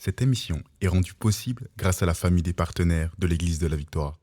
Cette émission est rendue possible grâce à la famille des partenaires de l'Église de la Victoire.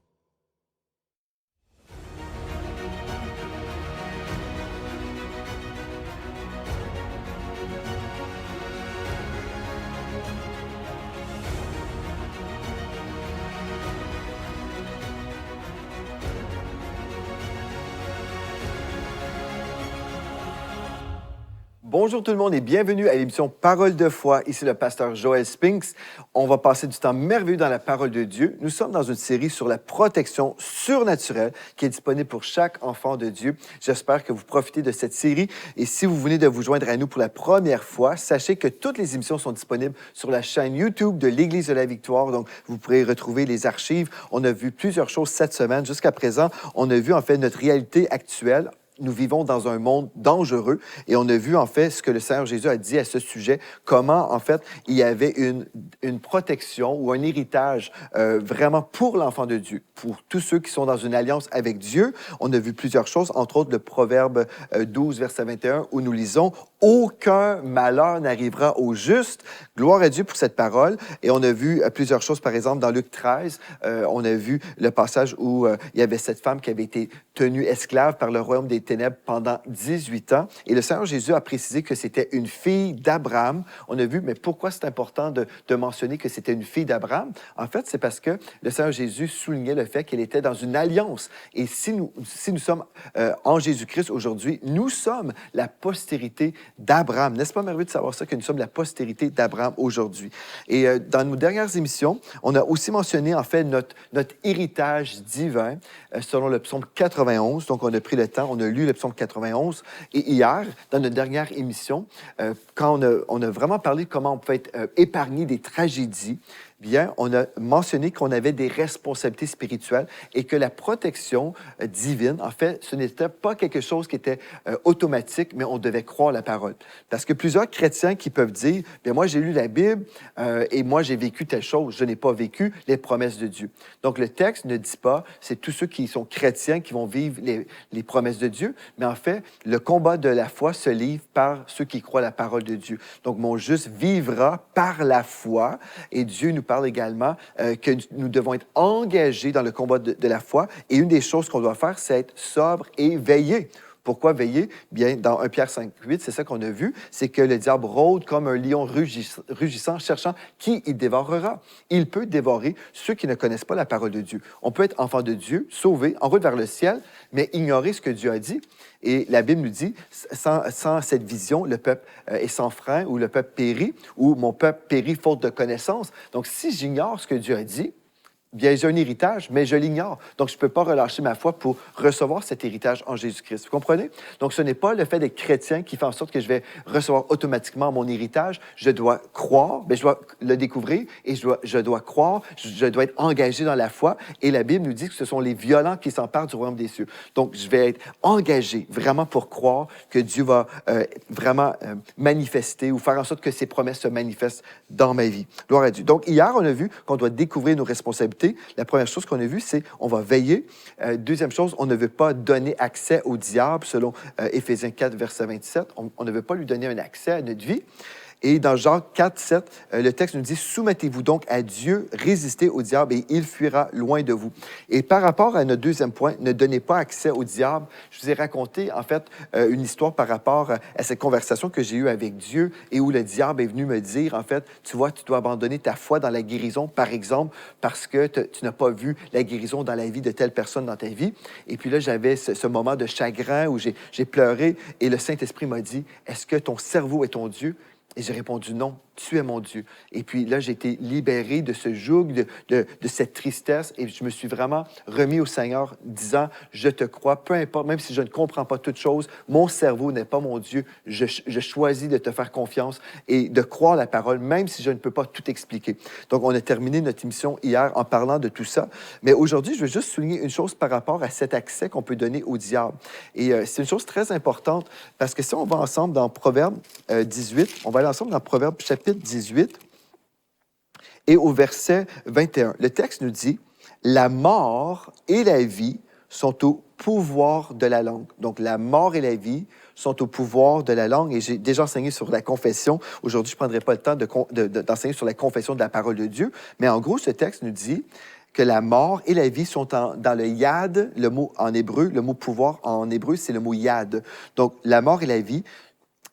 Bonjour tout le monde et bienvenue à l'émission Parole de foi. Ici le pasteur Joël Spinks. On va passer du temps merveilleux dans la parole de Dieu. Nous sommes dans une série sur la protection surnaturelle qui est disponible pour chaque enfant de Dieu. J'espère que vous profitez de cette série. Et si vous venez de vous joindre à nous pour la première fois, sachez que toutes les émissions sont disponibles sur la chaîne YouTube de l'Église de la Victoire. Donc, vous pourrez retrouver les archives. On a vu plusieurs choses cette semaine. Jusqu'à présent, on a vu en fait notre réalité actuelle. Nous vivons dans un monde dangereux et on a vu en fait ce que le Seigneur Jésus a dit à ce sujet, comment en fait il y avait une protection ou un héritage vraiment pour l'enfant de Dieu, pour tous ceux qui sont dans une alliance avec Dieu. On a vu plusieurs choses, entre autres le Proverbe 12, verset 21, où nous lisons « Aucun malheur n'arrivera au juste ». Gloire à Dieu pour cette parole. Et on a vu plusieurs choses, par exemple, dans Luc 13, on a vu le passage où il y avait cette femme qui avait été tenue esclave par le royaume des ténèbres pendant 18 ans. Et le Seigneur Jésus a précisé que c'était une fille d'Abraham. On a vu, mais pourquoi c'est important de mentionner que c'était une fille d'Abraham? En fait, c'est parce que le Seigneur Jésus soulignait le fait qu'elle était dans une alliance. Et si nous sommes en Jésus-Christ aujourd'hui, nous sommes la postérité d'Abraham. N'est-ce pas merveilleux de savoir ça, que nous sommes la postérité d'Abraham aujourd'hui? Et dans nos dernières émissions, on a aussi mentionné en fait notre héritage divin selon le psaume 91. Donc, on a pris le temps, on a lu le psaume 91. Et hier, dans notre dernière émission, quand on a vraiment parlé de comment on peut être épargné des tragédies, bien, on a mentionné qu'on avait des responsabilités spirituelles et que la protection divine, en fait, ce n'était pas quelque chose qui était automatique, mais on devait croire la parole. Parce que plusieurs chrétiens qui peuvent dire, bien, moi, j'ai lu la Bible et moi, j'ai vécu telle chose. Je n'ai pas vécu les promesses de Dieu. Donc, le texte ne dit pas, c'est tous ceux qui sont chrétiens qui vont vivre les promesses de Dieu, mais en fait, le combat de la foi se livre par ceux qui croient la parole de Dieu. Donc, mon juste vivra par la foi et Dieu nous parle également que nous devons être engagés dans le combat de la foi. Et une des choses qu'on doit faire, c'est être sobre et veiller. Pourquoi veiller? Bien, dans 1 Pierre 5, 8, c'est ça qu'on a vu, c'est que le diable rôde comme un lion rugissant, cherchant qui il dévorera. Il peut dévorer ceux qui ne connaissent pas la parole de Dieu. On peut être enfant de Dieu, sauvé, en route vers le ciel, mais ignorer ce que Dieu a dit. Et la Bible nous dit, sans cette vision, le peuple est sans frein, ou le peuple périt, ou mon peuple périt faute de connaissance. Donc, si j'ignore ce que Dieu a dit, bien, j'ai un héritage, mais je l'ignore. Donc, je ne peux pas relâcher ma foi pour recevoir cet héritage en Jésus-Christ. Vous comprenez? Donc, ce n'est pas le fait d'être chrétien qui fait en sorte que je vais recevoir automatiquement mon héritage. Je dois croire, bien, je dois le découvrir et je dois croire, je dois être engagé dans la foi. Et la Bible nous dit que ce sont les violents qui s'emparent du royaume des cieux. Donc, je vais être engagé vraiment pour croire que Dieu va vraiment manifester ou faire en sorte que ses promesses se manifestent dans ma vie. Gloire à Dieu. Donc, hier, on a vu qu'on doit découvrir nos responsabilités. La première chose qu'on a vue, c'est on va veiller. Deuxième chose, on ne veut pas donner accès au diable, selon Éphésiens 4, verset 27. On ne veut pas lui donner un accès à notre vie. Et dans Jacques 4, 7, le texte nous dit « Soumettez-vous donc à Dieu, résistez au diable et il fuira loin de vous. » Et par rapport à notre deuxième point, ne donnez pas accès au diable, je vous ai raconté en fait une histoire par rapport à cette conversation que j'ai eue avec Dieu et où le diable est venu me dire, en fait, tu vois, tu dois abandonner ta foi dans la guérison, par exemple, parce que tu n'as pas vu la guérison dans la vie de telle personne dans ta vie. Et puis là, j'avais ce moment de chagrin où j'ai pleuré et le Saint-Esprit m'a dit, est-ce que ton cerveau est ton Dieu? Et j'ai répondu non, tu es mon Dieu. Et puis là, j'ai été libéré de ce joug, de cette tristesse et je me suis vraiment remis au Seigneur disant, je te crois, peu importe, même si je ne comprends pas toutes choses, mon cerveau n'est pas mon Dieu, je choisis de te faire confiance et de croire la parole, même si je ne peux pas tout expliquer. Donc, on a terminé notre émission hier en parlant de tout ça, mais aujourd'hui, je veux juste souligner une chose par rapport à cet accès qu'on peut donner au diable. Et c'est une chose très importante parce que si on va ensemble dans Proverbe 18, on va aller ensemble dans Proverbe chapitre 18 et au verset 21. Le texte nous dit « La mort et la vie sont au pouvoir de la langue. » Donc, la mort et la vie sont au pouvoir de la langue. Et j'ai déjà enseigné sur la confession. Aujourd'hui, je ne prendrai pas le temps d'enseigner sur la confession de la parole de Dieu. Mais en gros, ce texte nous dit que la mort et la vie sont dans le yad, le mot en hébreu, le mot pouvoir en hébreu, c'est le mot yad. Donc, la mort et la vie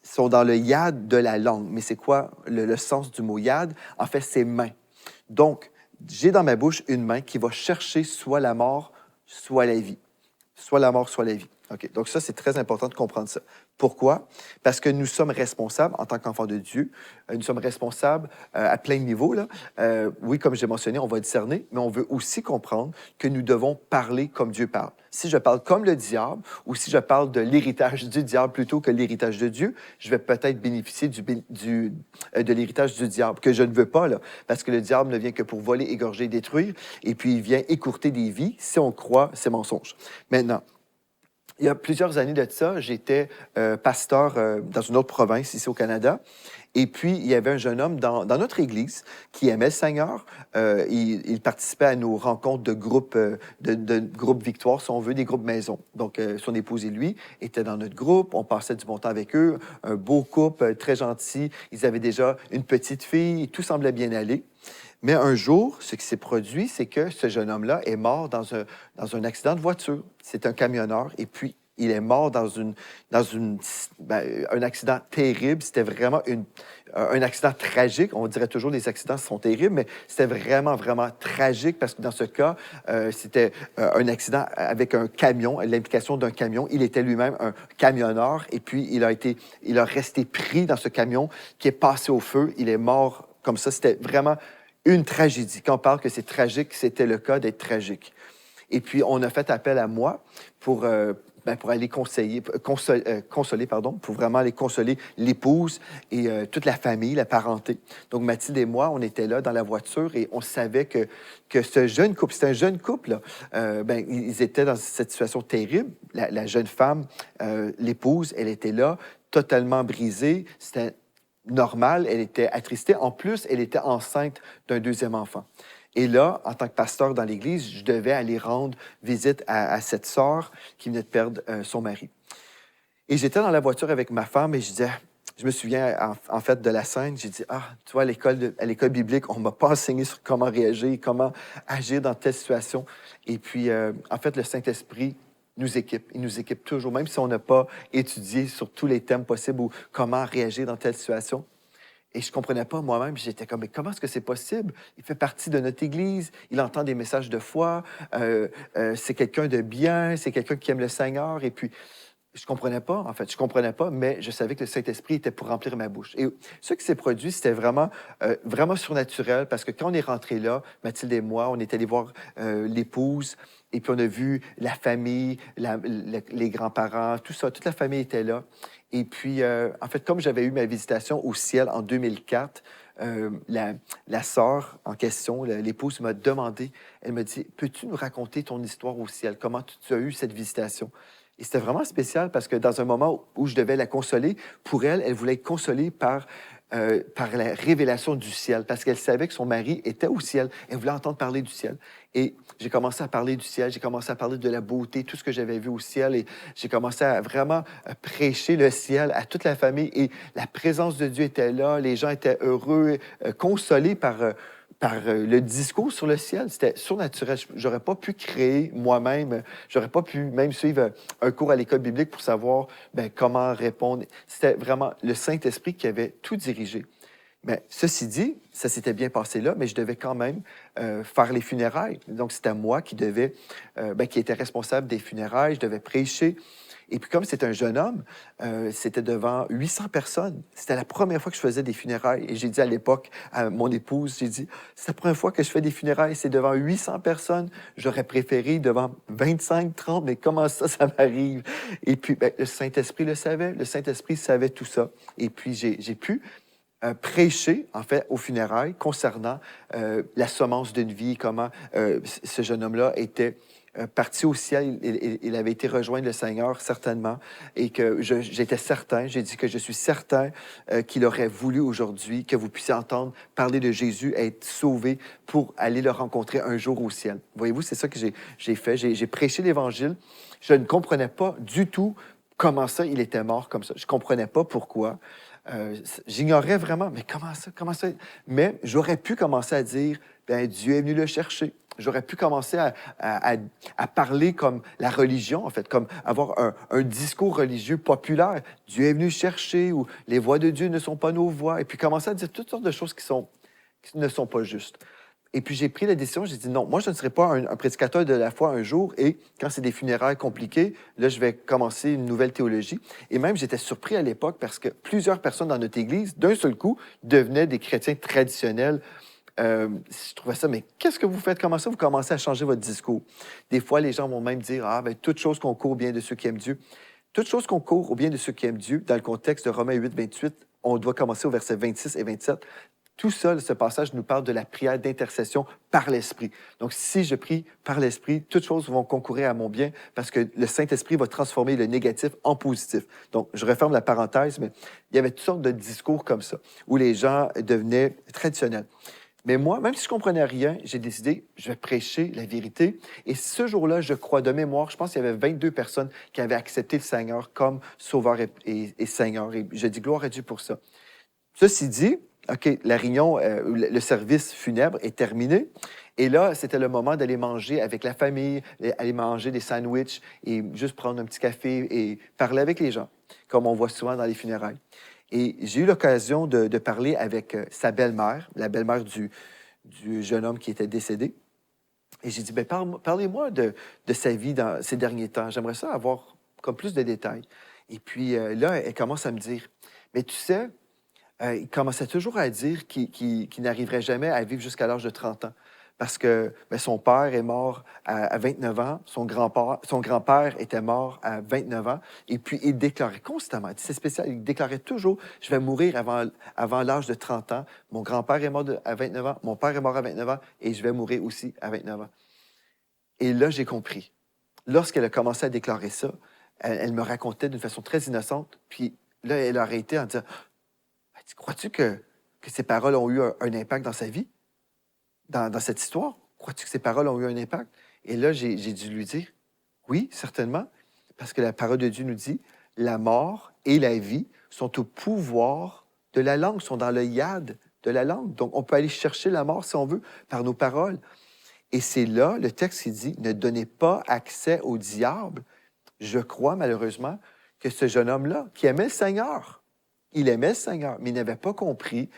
sont dans le yad de la langue. Mais c'est quoi le sens du mot yad? En fait, c'est main. Donc, j'ai dans ma bouche une main qui va chercher soit la mort, soit la vie. Soit la mort, soit la vie. OK. Donc ça, c'est très important de comprendre ça. Pourquoi? Parce que nous sommes responsables en tant qu'enfants de Dieu. Nous sommes responsables à plein de niveaux, là. Oui, comme j'ai mentionné, on va discerner, mais on veut aussi comprendre que nous devons parler comme Dieu parle. Si je parle comme le diable ou si je parle de l'héritage du diable plutôt que l'héritage de Dieu, je vais peut-être bénéficier de l'héritage du diable, que je ne veux pas, là, parce que le diable ne vient que pour voler, égorger, détruire, et puis il vient écourter des vies si on croit ces mensonges. Maintenant, il y a plusieurs années de ça, j'étais pasteur dans une autre province ici au Canada. Et puis, il y avait un jeune homme dans notre église qui aimait le Seigneur. Il participait à nos rencontres de groupes groupe Victoire, si on veut, des groupes maison. Donc, son épouse et lui étaient dans notre groupe. On passait du bon temps avec eux. Un beau couple, très gentil. Ils avaient déjà une petite fille. Tout semblait bien aller. Mais un jour, ce qui s'est produit, c'est que ce jeune homme-là est mort dans un accident de voiture. C'est un camionneur et puis il est mort dans un accident terrible. C'était vraiment un accident tragique. On dirait toujours les accidents sont terribles, mais c'était vraiment, vraiment tragique parce que dans ce cas, c'était un accident avec un camion, l'implication d'un camion. Il était lui-même un camionneur et puis il a resté pris dans ce camion qui est passé au feu. Il est mort comme ça. C'était vraiment une tragédie. Quand on parle que c'est tragique, c'était le cas d'être tragique. Et puis, on a fait appel à moi pour aller consoler, pour vraiment aller consoler l'épouse et toute la famille, la parenté. Donc, Mathilde et moi, on était là dans la voiture et on savait que ce jeune couple, c'était un jeune couple, là, ils étaient dans cette situation terrible. La jeune femme, l'épouse, elle était là, totalement brisée. C'était normale, elle était attristée. En plus, elle était enceinte d'un deuxième enfant. Et là, en tant que pasteur dans l'Église, je devais aller rendre visite à cette sœur qui venait de perdre son mari. Et j'étais dans la voiture avec ma femme et je me souviens en fait de la scène, j'ai dit, tu vois, à l'école biblique, on ne m'a pas enseigné sur comment réagir, comment agir dans telle situation. Et puis, en fait, le Saint-Esprit nous équipe. Il nous équipe toujours, même si on n'a pas étudié sur tous les thèmes possibles ou comment réagir dans telle situation. Et je ne comprenais pas moi-même. J'étais comme, mais comment est-ce que c'est possible? Il fait partie de notre Église, il entend des messages de foi, c'est quelqu'un de bien, c'est quelqu'un qui aime le Seigneur. Et puis, je ne comprenais pas, en fait. Je ne comprenais pas, mais je savais que le Saint-Esprit était pour remplir ma bouche. Et ce qui s'est produit, c'était vraiment, vraiment surnaturel parce que quand on est rentré là, Mathilde et moi, on est allé voir l'épouse et puis on a vu la famille, les grands-parents, tout ça, toute la famille était là. Et puis, en fait, comme j'avais eu ma visitation au ciel en 2004, la sœur en question, l'épouse m'a demandé, elle m'a dit, peux-tu nous raconter ton histoire au ciel? Comment tu as eu cette visitation? Et c'était vraiment spécial parce que dans un moment où je devais la consoler, pour elle, elle voulait être consolée par la révélation du ciel, parce qu'elle savait que son mari était au ciel. Elle voulait entendre parler du ciel. Et j'ai commencé à parler du ciel, j'ai commencé à parler de la beauté, tout ce que j'avais vu au ciel, et j'ai commencé à vraiment prêcher le ciel à toute la famille. Et la présence de Dieu était là, les gens étaient heureux, consolés par le discours sur le ciel. C'était surnaturel. J'aurais pas pu créer moi-même, j'aurais pas pu même suivre un cours à l'école biblique pour savoir comment répondre. C'était vraiment le Saint-Esprit qui avait tout dirigé. Mais ceci dit, ça s'était bien passé là, mais je devais quand même faire les funérailles. Donc, c'était moi qui qui était responsable des funérailles. Je devais prêcher. Et puis, comme c'était un jeune homme, c'était devant 800 personnes. C'était la première fois que je faisais des funérailles. Et j'ai dit à l'époque à mon épouse, j'ai dit, c'est la première fois que je fais des funérailles, c'est devant 800 personnes. J'aurais préféré devant 25, 30, mais comment ça m'arrive? Et puis, le Saint-Esprit le savait. Le Saint-Esprit savait tout ça. Et puis, j'ai pu prêcher, en fait, aux funérailles concernant la semence d'une vie, comment ce jeune homme-là était parti au ciel, il avait été rejoindre le Seigneur, certainement, et que j'étais certain, j'ai dit que je suis certain qu'il aurait voulu aujourd'hui que vous puissiez entendre parler de Jésus, être sauvé pour aller le rencontrer un jour au ciel. Voyez-vous, c'est ça que j'ai fait. J'ai prêché l'Évangile. Je ne comprenais pas du tout comment ça, il était mort comme ça? Je ne comprenais pas pourquoi. J'ignorais vraiment, mais comment ça? Mais j'aurais pu commencer à dire, ben Dieu est venu le chercher. J'aurais pu commencer à parler comme la religion, en fait, comme avoir un discours religieux populaire. Dieu est venu chercher, ou les voix de Dieu ne sont pas nos voix. Et puis commencer à dire toutes sortes de choses qui ne sont pas justes. Et puis j'ai pris la décision, j'ai dit non, moi je ne serai pas un prédicateur de la foi un jour, et quand c'est des funérailles compliquées, là je vais commencer une nouvelle théologie. Et même j'étais surpris à l'époque parce que plusieurs personnes dans notre Église, d'un seul coup, devenaient des chrétiens traditionnels. Je trouvais ça, mais qu'est-ce que vous faites? Comment ça, vous commencez à changer votre discours? Des fois, les gens vont même dire, ah, ben, toute chose concourt au bien de ceux qui aiment Dieu. Toute chose concourt au bien de ceux qui aiment Dieu, dans le contexte de Romains 8, 28, on doit commencer au verset 26 et 27. Tout ça, ce passage nous parle de la prière d'intercession par l'Esprit. Donc, si je prie par l'Esprit, toutes choses vont concourir à mon bien parce que le Saint-Esprit va transformer le négatif en positif. Donc, je referme la parenthèse, mais il y avait toutes sortes de discours comme ça, où les gens devenaient traditionnels. Mais moi, même si je ne comprenais rien, j'ai décidé, je vais prêcher la vérité. Et ce jour-là, je crois de mémoire, je pense qu'il y avait 22 personnes qui avaient accepté le Seigneur comme Sauveur et Seigneur. Et je dis gloire à Dieu pour ça. Ceci dit, OK, la réunion, le service funèbre est terminé. Et là, c'était le moment d'aller manger avec la famille, aller manger des sandwichs et juste prendre un petit café et parler avec les gens, comme on voit souvent dans les funérailles. Et j'ai eu l'occasion de parler avec sa belle-mère, la belle-mère du jeune homme qui était décédé. Et j'ai dit, ben, parlez-moi de sa vie dans ces derniers temps. J'aimerais ça avoir comme plus de détails. Et puis là, elle commence à me dire, mais tu sais, il commençait toujours à dire qu'il n'arriverait jamais à vivre jusqu'à l'âge de 30 ans. Parce que ben, son père est mort à 29 ans, son grand-père était mort à 29 ans, et puis il déclarait constamment, c'est spécial, il déclarait toujours, je vais mourir avant l'âge de 30 ans, mon grand-père est mort à 29 ans, mon père est mort à 29 ans, et je vais mourir aussi à 29 ans. Et là, j'ai compris. Lorsqu'elle a commencé à déclarer ça, elle me racontait d'une façon très innocente, puis là, elle a arrêté en disant, crois-tu que ces paroles ont eu un impact dans sa vie? Dans cette histoire? Crois-tu que ces paroles ont eu un impact? Et là, j'ai dû lui dire, oui, certainement, parce que la parole de Dieu nous dit, la mort et la vie sont au pouvoir de la langue, sont dans le yad de la langue. Donc, on peut aller chercher la mort, si on veut, par nos paroles. Et c'est là, le texte qui dit, ne donnez pas accès au diable. Je crois, malheureusement, que ce jeune homme-là, qui aimait le Seigneur, il aimait le Seigneur, mais il n'avait pas compris,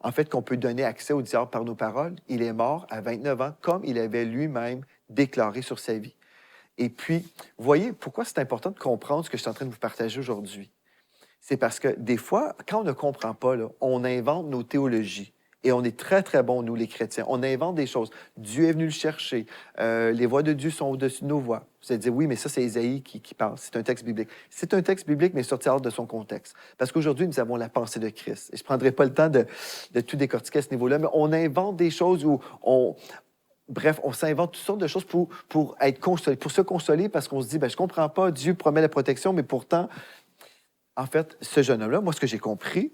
en fait, qu'on peut donner accès au diable par nos paroles. Il est mort à 29 ans, comme il avait lui-même déclaré sur sa vie. Et puis, voyez, pourquoi c'est important de comprendre ce que je suis en train de vous partager aujourd'hui? C'est parce que des fois, quand on ne comprend pas, là, on invente nos théologies. Et on est très, très bons, nous, les chrétiens. On invente des choses. Dieu est venu le chercher. Les voix de Dieu sont au-dessus de nos voix. Vous allez dire, oui, mais ça, c'est Ésaïe qui parle. C'est un texte biblique. C'est un texte biblique, mais sorti hors de son contexte. Parce qu'aujourd'hui, nous avons la pensée de Christ. Et je ne prendrai pas le temps de tout décortiquer à ce niveau-là, mais on invente des choses où Bref, on s'invente toutes sortes de choses pour être consolé, pour se consoler, parce qu'on se dit, ben, je ne comprends pas, Dieu promet la protection, mais pourtant, en fait, ce jeune homme-là, moi, ce que j'ai compris,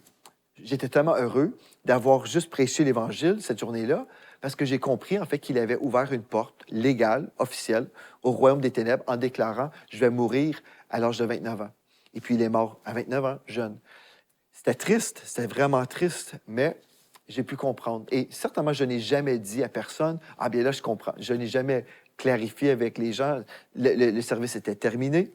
j'étais tellement heureux d'avoir juste prêché l'Évangile cette journée-là, parce que j'ai compris, en fait, qu'il avait ouvert une porte légale, officielle, au royaume des ténèbres en déclarant « Je vais mourir à l'âge de 29 ans ». Et puis, il est mort à 29 ans, jeune. C'était triste, c'était vraiment triste, mais j'ai pu comprendre. Et certainement, je n'ai jamais dit à personne « Ah bien là, je comprends ». Je n'ai jamais clarifié avec les gens. Le service était terminé.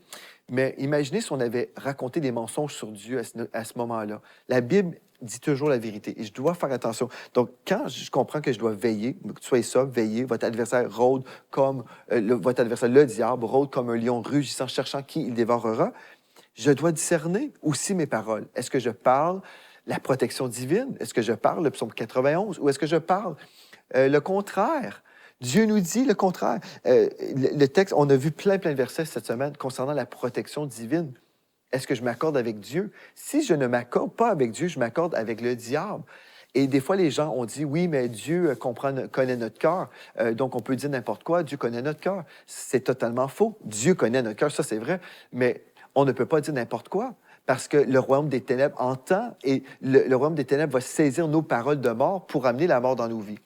Mais imaginez si on avait raconté des mensonges sur Dieu à ce moment-là. La Bible dit toujours la vérité et je dois faire attention. Donc, quand je comprends que je dois veiller, que soyez sobre, veillez, votre adversaire rôde comme, votre adversaire, le diable, rôde comme un lion rugissant, cherchant qui il dévorera, je dois discerner aussi mes paroles. Est-ce que je parle la protection divine? Est-ce que je parle le psaume 91? Ou est-ce que je parle le contraire? Dieu nous dit le contraire. Le texte, on a vu plein de versets cette semaine concernant la protection divine. Est-ce que je m'accorde avec Dieu? Si je ne m'accorde pas avec Dieu, je m'accorde avec le diable. Et des fois, les gens ont dit, oui, mais Dieu connaît notre cœur, donc on peut dire n'importe quoi, Dieu connaît notre cœur. C'est totalement faux. Dieu connaît notre cœur, ça c'est vrai, mais on ne peut pas dire n'importe quoi. Parce que le royaume des ténèbres entend et le royaume des ténèbres va saisir nos paroles de mort pour amener la mort dans nos vies.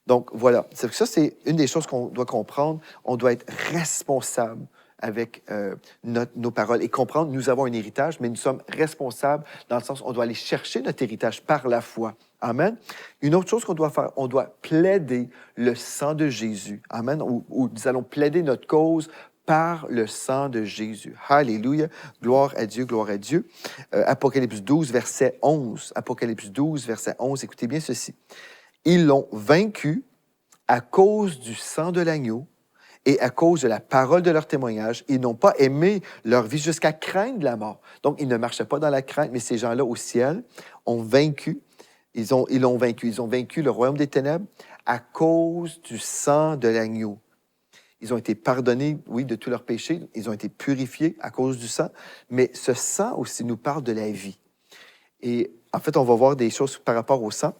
Donc, voilà. Ça, c'est une des choses qu'on doit comprendre. On doit être responsable avec nos paroles et comprendre, nous avons un héritage, mais nous sommes responsables dans le sens où on doit aller chercher notre héritage par la foi. Amen. Une autre chose qu'on doit faire, on doit plaider le sang de Jésus. Amen. Ou nous allons plaider notre cause par le sang de Jésus. Alléluia. Gloire à Dieu, gloire à Dieu. Apocalypse 12, verset 11. Apocalypse 12, verset 11. Écoutez bien ceci. Ils l'ont vaincu à cause du sang de l'agneau et à cause de la parole de leur témoignage. Ils n'ont pas aimé leur vie jusqu'à craindre la mort. Donc, ils ne marchaient pas dans la crainte, mais ces gens-là au ciel ont vaincu. Ils l'ont vaincu. Ils ont vaincu le royaume des ténèbres à cause du sang de l'agneau. Ils ont été pardonnés, oui, de tous leurs péchés. Ils ont été purifiés à cause du sang. Mais ce sang aussi nous parle de la vie. Et en fait, on va voir des choses par rapport au sang,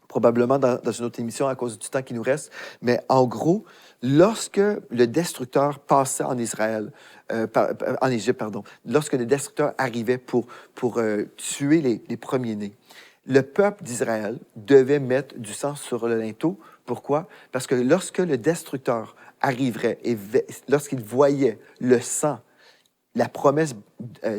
probablement dans une autre émission à cause du temps qui nous reste. Mais en gros, lorsque le destructeur passait en Israël, en Égypte, pardon, lorsque le destructeur arrivait pour tuer les premiers-nés, le peuple d'Israël devait mettre du sang sur le linteau. Pourquoi? Parce que lorsque le destructeur arriverait et lorsqu'il voyait le sang, la promesse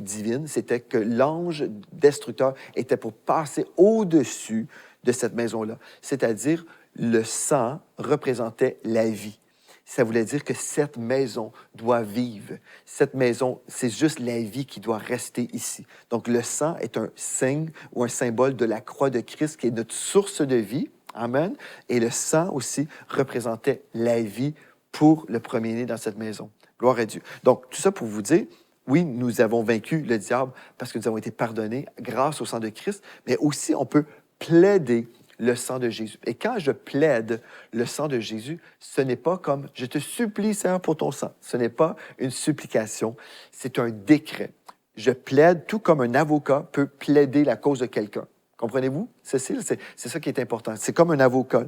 divine, c'était que l'ange destructeur était pour passer au-dessus de cette maison-là. C'est-à-dire, le sang représentait la vie. Ça voulait dire que cette maison doit vivre. Cette maison, c'est juste la vie qui doit rester ici. Donc, le sang est un signe ou un symbole de la croix de Christ qui est notre source de vie. Amen. Et le sang aussi représentait la vie pour le premier-né dans cette maison. Gloire à Dieu. Donc, tout ça pour vous dire, oui, nous avons vaincu le diable parce que nous avons été pardonnés grâce au sang de Christ, mais aussi on peut plaider le sang de Jésus. Et quand je plaide le sang de Jésus, ce n'est pas comme « je te supplie, Seigneur, pour ton sang ». Ce n'est pas une supplication, c'est un décret. Je plaide tout comme un avocat peut plaider la cause de quelqu'un. Comprenez-vous, Cécile? C'est ça qui est important. C'est comme un avocat.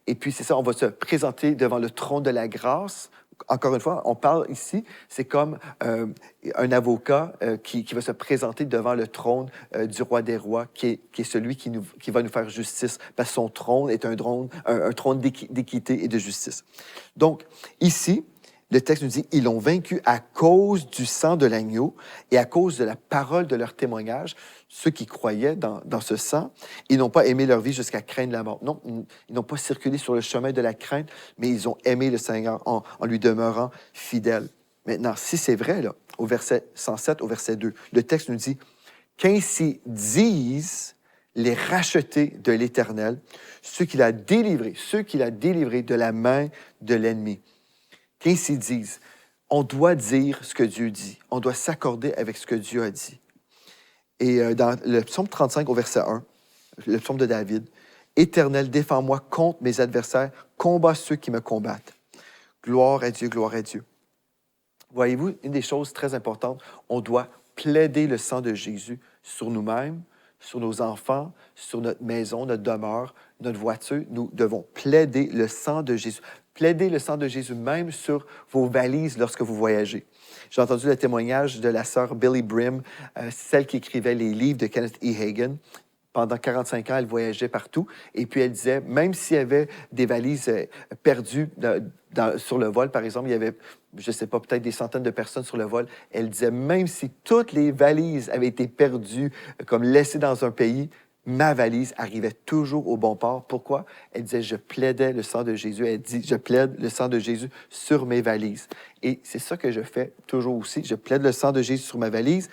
Et puis, c'est ça, on va se présenter devant le trône de la grâce. Encore une fois, on parle ici, c'est comme un avocat qui va se présenter devant le trône du roi des rois, qui est celui qui va nous faire justice, parce que son trône est un trône d'équité et de justice. Donc, ici, le texte nous dit, ils l'ont vaincu à cause du sang de l'agneau et à cause de la parole de leur témoignage. Ceux qui croyaient dans ce sang, ils n'ont pas aimé leur vie jusqu'à craindre la mort. Non, ils n'ont pas circulé sur le chemin de la crainte, mais ils ont aimé le Seigneur en lui demeurant fidèles. Maintenant, si c'est vrai, là, au verset 107, au verset 2, le texte nous dit, qu'ainsi disent les rachetés de l'Éternel, ceux qu'il a délivrés de la main de l'ennemi. Qu'ainsi disent, on doit dire ce que Dieu dit. On doit s'accorder avec ce que Dieu a dit. Et dans le psaume 35 au verset 1, le psaume de David, « Éternel, défends-moi contre mes adversaires, combat ceux qui me combattent. » Gloire à Dieu, gloire à Dieu. Voyez-vous, une des choses très importantes, on doit plaider le sang de Jésus sur nous-mêmes, sur nos enfants, sur notre maison, notre demeure, notre voiture. Nous devons plaider le sang de Jésus. Plaidez le sang de Jésus même sur vos valises lorsque vous voyagez. J'ai entendu le témoignage de la sœur Billy Brim, celle qui écrivait les livres de Kenneth E. Hagin. Pendant 45 ans, elle voyageait partout. Et puis, elle disait, même s'il y avait des valises perdues sur le vol, par exemple, il y avait, je ne sais pas, peut-être des centaines de personnes sur le vol, elle disait, même si toutes les valises avaient été perdues, comme laissées dans un pays, ma valise arrivait toujours au bon port. Pourquoi? Elle disait, je plaidais le sang de Jésus. Elle dit, je plaide le sang de Jésus sur mes valises. Et c'est ça que je fais toujours aussi. Je plaide le sang de Jésus sur ma valise.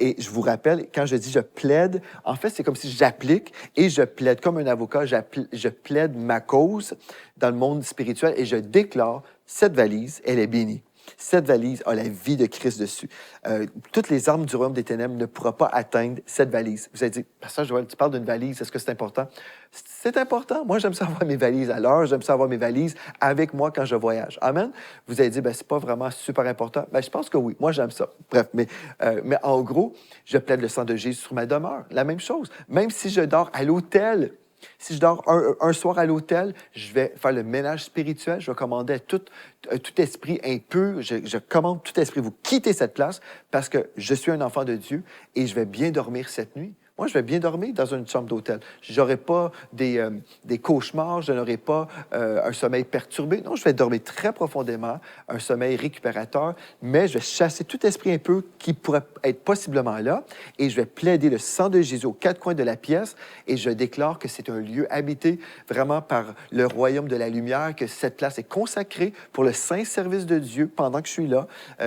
Et je vous rappelle, quand je dis je plaide, en fait, c'est comme si j'applique et je plaide comme un avocat, je plaide ma cause dans le monde spirituel et je déclare, cette valise, elle est bénie. Cette valise a la vie de Christ dessus. Toutes les armes du royaume des ténèbres ne pourront pas atteindre cette valise. Vous allez dire, Pasteur Joël, tu parles d'une valise, est-ce que c'est important? C'est important. Moi, j'aime ça avoir mes valises à l'heure, j'aime ça avoir mes valises avec moi quand je voyage. Amen? Vous allez dire, c'est pas vraiment super important. Je pense que oui. Moi, j'aime ça. Bref, mais en gros, je plaide le sang de Jésus sur ma demeure. La même chose. Même si je dors à l'hôtel, si je dors un soir à l'hôtel, je vais faire le ménage spirituel, je vais commander à tout esprit impur, je commande tout esprit, vous quittez cette place parce que je suis un enfant de Dieu et je vais bien dormir cette nuit. moi, je vais bien dormir dans une chambre d'hôtel. Je n'aurai pas des cauchemars, je n'aurai pas un sommeil perturbé. Non, je vais dormir très profondément, un sommeil récupérateur, mais je vais chasser tout esprit un peu qui pourrait être possiblement là et je vais plaider le sang de Jésus aux quatre coins de la pièce et je déclare que c'est un lieu habité vraiment par le royaume de la lumière, que cette place est consacrée pour le saint service de Dieu pendant que je suis là,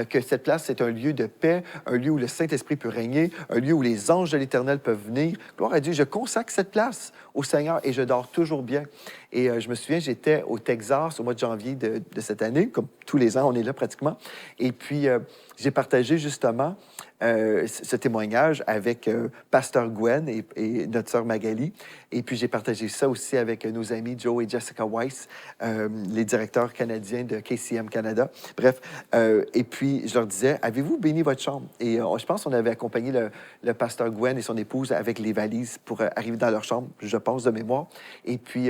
que cette place est un lieu de paix, un lieu où le Saint-Esprit peut régner, un lieu où les anges de l'Éternel peuvent venir. Gloire à Dieu, je consacre cette place au Seigneur et je dors toujours bien. Et je me souviens, j'étais au Texas au mois de janvier de cette année, comme tous les ans, on est là pratiquement. Et puis, j'ai partagé justement ce témoignage avec Pasteur Gwen et notre sœur Magali. Et puis, j'ai partagé ça aussi avec nos amis Joe et Jessica Weiss, les directeurs canadiens de KCM Canada. Bref, et puis, je leur disais, avez-vous béni votre chambre? Et je pense qu'on avait accompagné le pasteur Gwen et son épouse avec les valises pour arriver dans leur chambre, je pense, de mémoire. Et puis,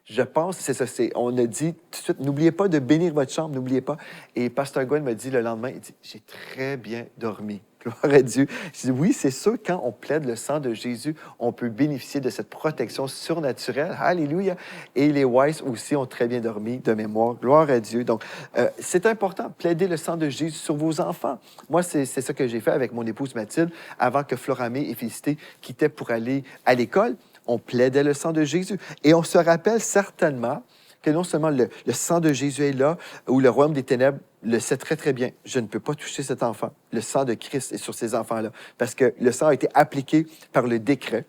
je pense, c'est ça, on a dit tout de suite, n'oubliez pas de bénir votre chambre, n'oubliez pas. Et Pasteur Gwen m'a dit le lendemain, il dit, j'ai très bien dormi. Gloire à Dieu. Je dis, oui, c'est sûr, quand on plaide le sang de Jésus, on peut bénéficier de cette protection surnaturelle. Alléluia. Et les Weiss aussi ont très bien dormi de mémoire. Gloire à Dieu. Donc, c'est important, plaider le sang de Jésus sur vos enfants. Moi, c'est ça que j'ai fait avec mon épouse Mathilde avant que Floramé et Félicité quittaient pour aller à l'école. On plaidait le sang de Jésus. Et on se rappelle certainement que non seulement le sang de Jésus est là, ou le royaume des ténèbres le sait très, très bien. Je ne peux pas toucher cet enfant. Le sang de Christ est sur ces enfants-là, parce que le sang a été appliqué par le décret.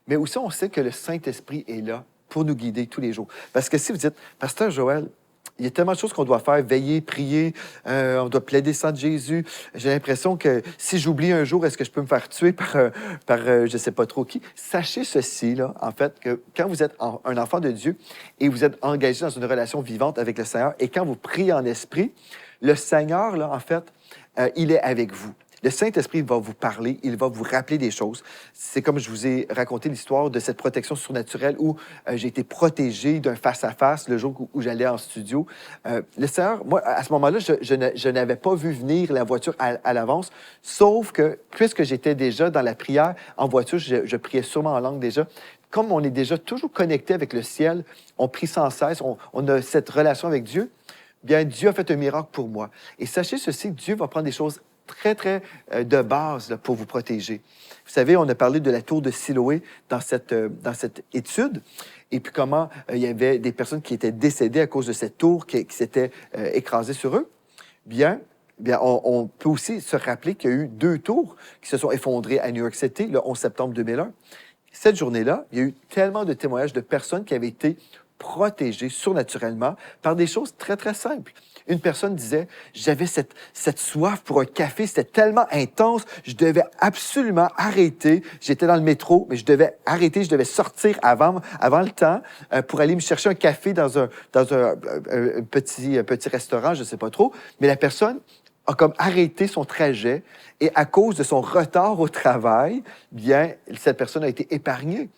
Mais aussi, on sait que le Saint-Esprit est là pour nous guider tous les jours. Parce que si vous dites, Pasteur Joël, il y a tellement de choses qu'on doit faire, veiller, prier, on doit plaider le sang de Jésus. J'ai l'impression que si j'oublie un jour, est-ce que je peux me faire tuer par je ne sais pas trop qui? Sachez ceci, là, en fait, que quand vous êtes un enfant de Dieu et vous êtes engagé dans une relation vivante avec le Seigneur, et quand vous priez en esprit, le Seigneur, là, en fait, il est avec vous. Le Saint-Esprit va vous parler, il va vous rappeler des choses. C'est comme je vous ai raconté l'histoire de cette protection surnaturelle où j'ai été protégé d'un face-à-face le jour où j'allais en studio. Le Seigneur, moi, à ce moment-là, je n'avais pas vu venir la voiture à l'avance, sauf que, puisque j'étais déjà dans la prière en voiture, je priais sûrement en langue déjà. Comme on est déjà toujours connecté avec le ciel, on prie sans cesse, on a cette relation avec Dieu, bien, Dieu a fait un miracle pour moi. Et sachez ceci, Dieu va prendre des choses très, très de base là, pour vous protéger. Vous savez, on a parlé de la tour de Siloé dans cette étude, et puis comment il y avait des personnes qui étaient décédées à cause de cette tour qui s'était écrasée sur eux. Bien, on peut aussi se rappeler qu'il y a eu 2 tours qui se sont effondrées à New York City le 11 septembre 2001. Cette journée-là, il y a eu tellement de témoignages de personnes qui avaient été protégées surnaturellement par des choses très, très simples. Une personne disait, j'avais cette soif pour un café, c'était tellement intense, je devais absolument arrêter. J'étais dans le métro, mais je devais arrêter, je devais sortir avant le temps pour aller me chercher un café dans un petit restaurant, je ne sais pas trop. Mais la personne a comme arrêté son trajet et à cause de son retard au travail, bien, cette personne a été épargnée.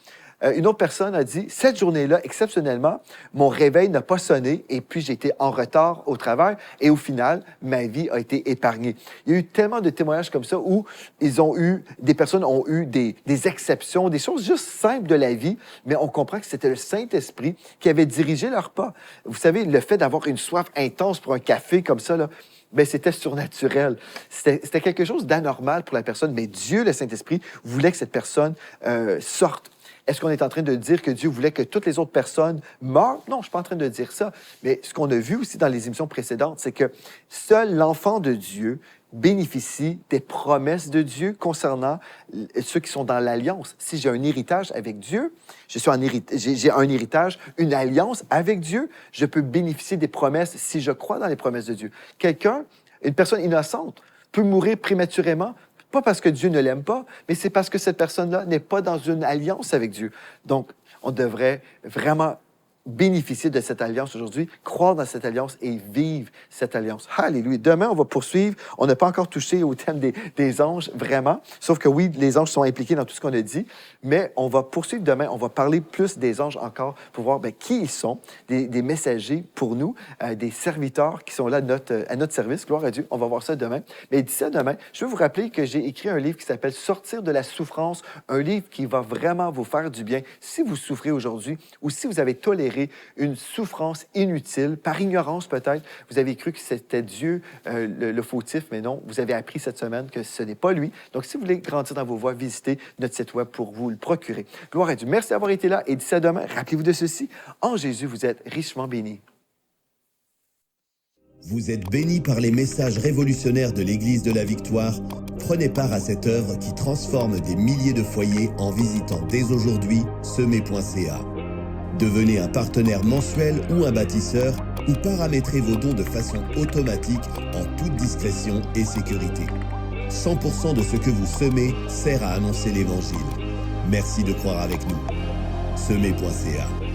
Une autre personne a dit, cette journée-là, exceptionnellement, mon réveil n'a pas sonné et puis j'étais en retard au travail et au final, ma vie a été épargnée. Il y a eu tellement de témoignages comme ça où des personnes ont eu des exceptions, des choses juste simples de la vie, mais on comprend que c'était le Saint-Esprit qui avait dirigé leurs pas. Vous savez, le fait d'avoir une soif intense pour un café comme ça, là, bien, c'était surnaturel. C'était quelque chose d'anormal pour la personne, mais Dieu, le Saint-Esprit, voulait que cette personne sorte. Est-ce qu'on est en train de dire que Dieu voulait que toutes les autres personnes meurent? Non, je ne suis pas en train de dire ça. Mais ce qu'on a vu aussi dans les émissions précédentes, c'est que seul l'enfant de Dieu bénéficie des promesses de Dieu concernant ceux qui sont dans l'alliance. Si j'ai un héritage avec Dieu, j'ai un héritage, une alliance avec Dieu, je peux bénéficier des promesses si je crois dans les promesses de Dieu. Une personne innocente, peut mourir prématurément, pas parce que Dieu ne l'aime pas, mais c'est parce que cette personne-là n'est pas dans une alliance avec Dieu. Donc, on devrait vraiment bénéficier de cette alliance aujourd'hui, croire dans cette alliance et vivre cette alliance. Alléluia. Demain, on va poursuivre. On n'a pas encore touché au thème des anges, vraiment. Sauf que oui, les anges sont impliqués dans tout ce qu'on a dit, mais on va poursuivre demain. On va parler plus des anges encore pour voir qui ils sont, des messagers pour nous, des serviteurs qui sont là à notre service. Gloire à Dieu. On va voir ça demain. Mais d'ici à demain, je veux vous rappeler que j'ai écrit un livre qui s'appelle « Sortir de la souffrance », un livre qui va vraiment vous faire du bien si vous souffrez aujourd'hui ou si vous avez toléré une souffrance inutile, par ignorance peut-être. Vous avez cru que c'était Dieu le fautif, mais non, vous avez appris cette semaine que ce n'est pas lui. Donc, si vous voulez grandir dans vos voies, visitez notre site web pour vous le procurer. Gloire à Dieu. Merci d'avoir été là et d'ici à demain, rappelez-vous de ceci. En Jésus, vous êtes richement bénis. Vous êtes bénis par les messages révolutionnaires de l'Église de la Victoire. Prenez part à cette œuvre qui transforme des milliers de foyers en visitant dès aujourd'hui semer.ca. Devenez un partenaire mensuel ou un bâtisseur ou paramétrez vos dons de façon automatique en toute discrétion et sécurité. 100% de ce que vous semez sert à annoncer l'Évangile. Merci de croire avec nous. Semer.ca